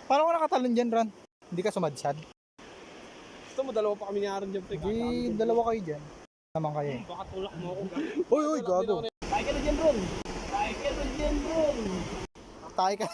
Paano ka nakatalon dyan, Ran? Hindi ka sumadsad? Gusto mo, dalawa pa kami ni Aaron dyan, pre. Hindi, dalawa kayo dyan. Naman kayo eh. Baka tulak mo ako. Uy, gago. Tayo ka na dyan, Ron. Tayo ka na dyan, Ron. Tayo ka.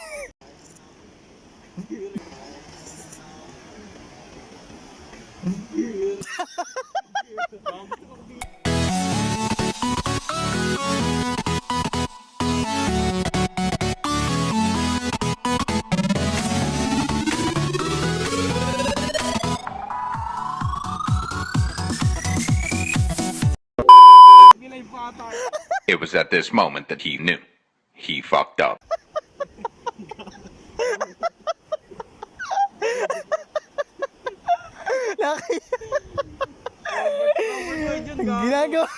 It was at this moment that he knew. He fucked up. Laki. Ginagawa.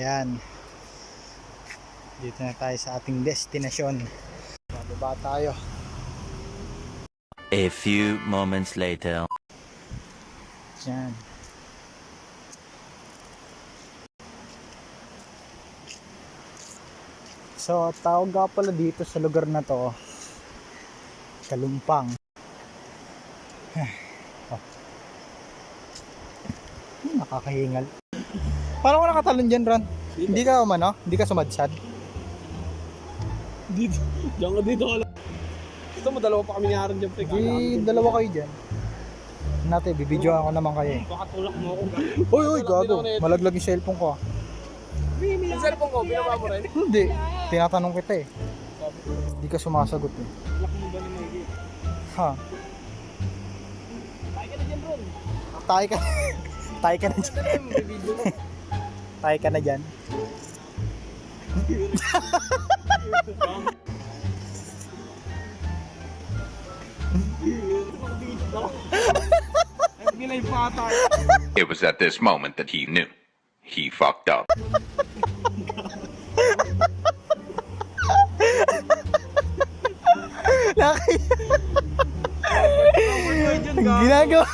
Yan. Dito na tayo sa ating destinasyon. Bababa tayo. A few moments later. Yan. So, tawag nga pala dito sa lugar na to, Kalumpang. Oh. Nakakahingal. Paano ka nakatalon dyan, Ron? Hindi ka umano? Hindi ka sumadsad? Dito. Diyan ka dito ka lang. Gusto mo, dalawa pa kami ni Aaron dyan, pre. Hindi, dalawa kayo dyan. Natin, bibidyoan ko naman kayo eh. Baka tulak mo ako. Uy, gago. Malaglag yung cellphone ko ah. Yung cellphone ko, binaba mo rin. Hindi. Tinatanong kita eh. Hindi ka sumasagot eh. Tulak mo ba ni Maggie? Ha? Tayo ka na dyan, Ron. Tayo ka. Tayo ka na dyan. Tayo ka na dyan. It was at this moment that he knew. He fucked up. Laki. Ginagawa.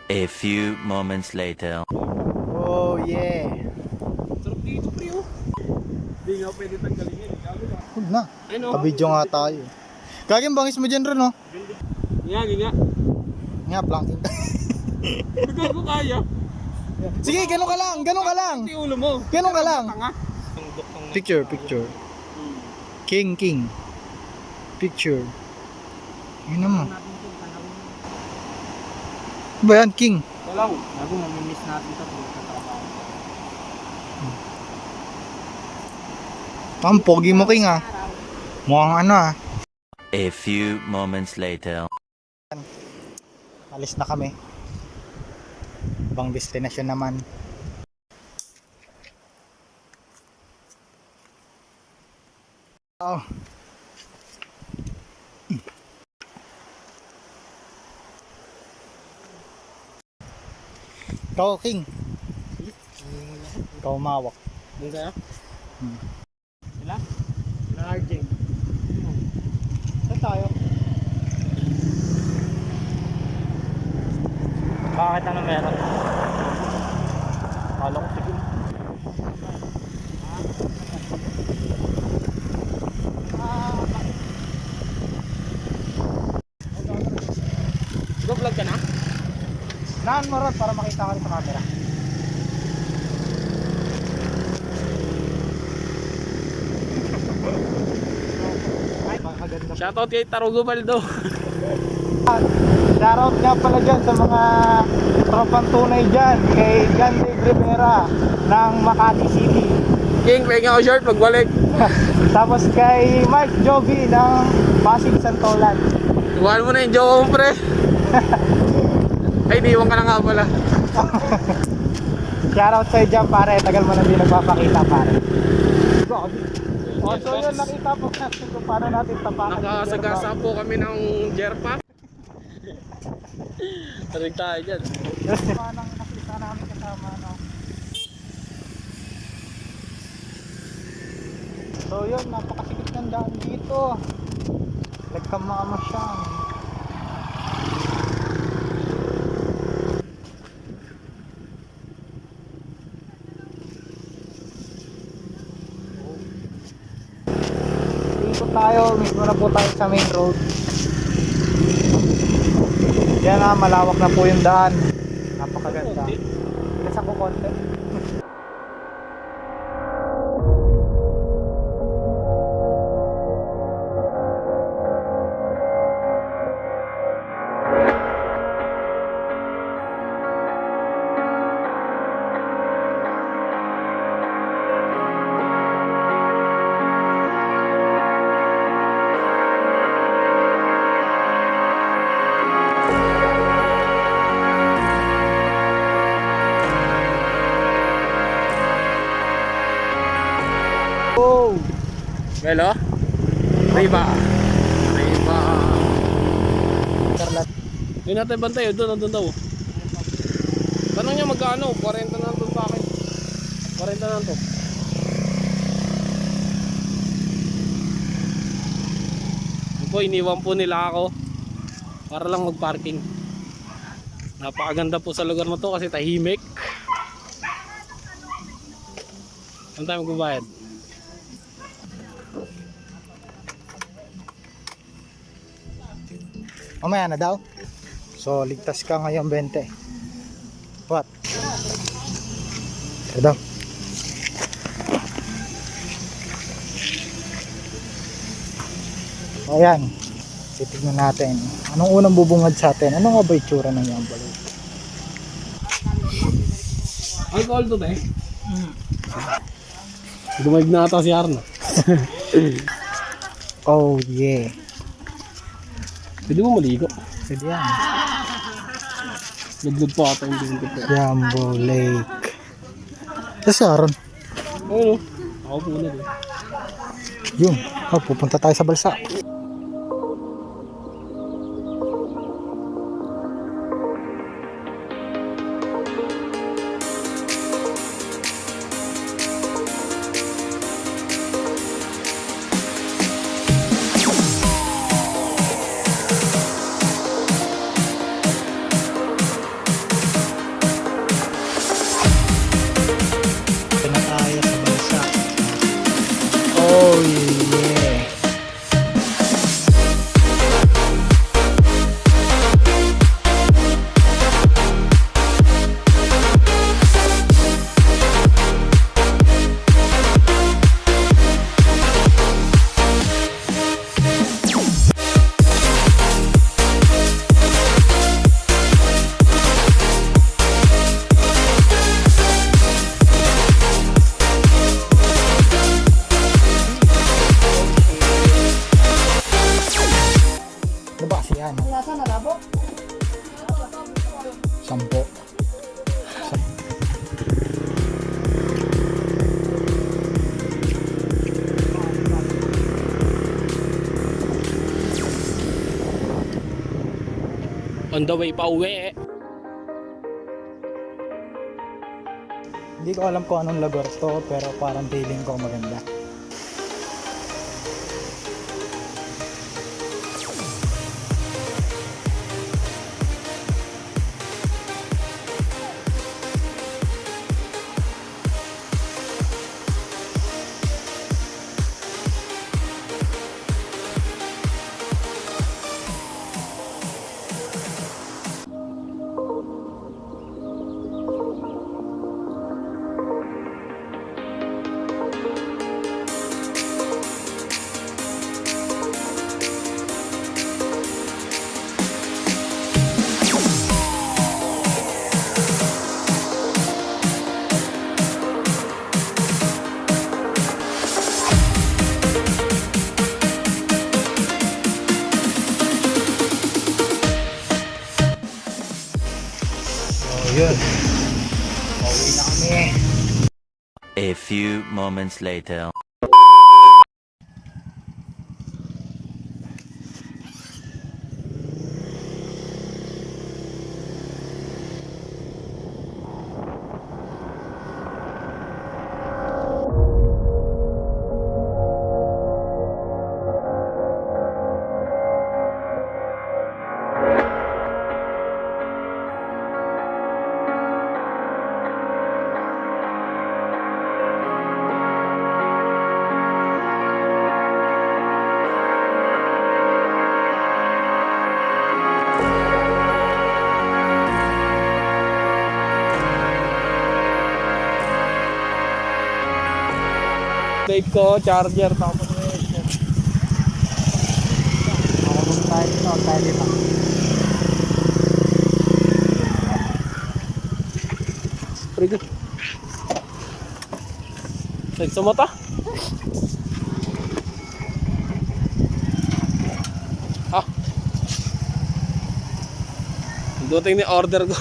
A few moments later. Oh yeah. Sarap dito, pre, oh. Hindi nga pwede tanggalin yan. Huwag na. Ano? Kabidyo nga tayo. Kaging bangis mo dyan rin oh. Nga, nga. Nga, planking. Bigay ko kaya. Sige, ganun ka lang. Ganun ka lang. Pati ulo mo. Ganun ka lang. Tanga. Picture. King. Picture. Yun naman. Ano ba yan, King? Walaw. Bago mamimiss natin sa trabaho. Ang pogi mo, King ah. Mukhang ano ah. A few moments later. Alis na kami. Ibang destinasyon naman. Oh. Ikaw, King. Ikaw mawak. Doon sa'yo? Hmm. Sila? Narjing. Saan tayo? Bakit ano meron? Kala ko tigil. Go-vlog ka na? Naan mo Rod para makita ka rin sa camera. Ay, magaganda. Shoutout kay Tarugo Baldo. Shoutout nga pala dyan sa mga tropang tunay dyan kay John Dave Rivera ng Makati City. King, pahinga ko short, magbalik. Tapos kay Mike Joby ng Pasig Santolan. Iwan mo na yung joke mo, pre. Ay, iniwan ka na nga pala. Shoutout sa'yo dyan pare, tagal mo na hindi nagpapakita pare. So yun, nakita po natin kung paano natin tapakan. Nakasagasa po kami ng Jerpa. Tarig tayo dyan. Parang nakita namin kasama no. So yun, napakasikip ng daan dito. Nagkamama siya. Ikot tayo, mismo na po tayo sa main road. Yan na, malawak na po yung daan. Napakaganda. Kasi ako konti. Oh! Melo? Riba. Riba. Carlat. Hindi natin bantay, doon, nandun daw. Tanong niya magkano? 40 na lang sa akin. 40 na lang to. Yun po, iniwan po nila ako para lang mag-parking. Napakaganda po sa lugar na to kasi tahimik. Saan tayo magbabayad? Mamaya na daw. So, ligtas ka ngayon 20. What? Ito daw. Ayan. Titignan natin. Anong unang bubungad sa atin? Ano nga ba itsura ng yung balot? Alcohol to ba eh? Dumayag na ata si Arno. Oh yeah. Pwede mo maligo. Pwede yan. Luglog pa ata yung binigay ko. Jumbo Lake. Kasi Aaron. Ano? Ako po na doon. Yun. Oh, pupunta tayo sa balsa. Pinataya sa balsa. Oh yeah. Ano ba kasi yan? Sampo. On the way pa uwi. Hindi ko alam kung anong lugar to, pero parang feeling ko maganda. Yun. Pauwi na kami. A few moments later. Vape ko, charger, tapos Ako nung tayo dito. pretty good. Sakit sa mata. Ah. Duting ni order ko.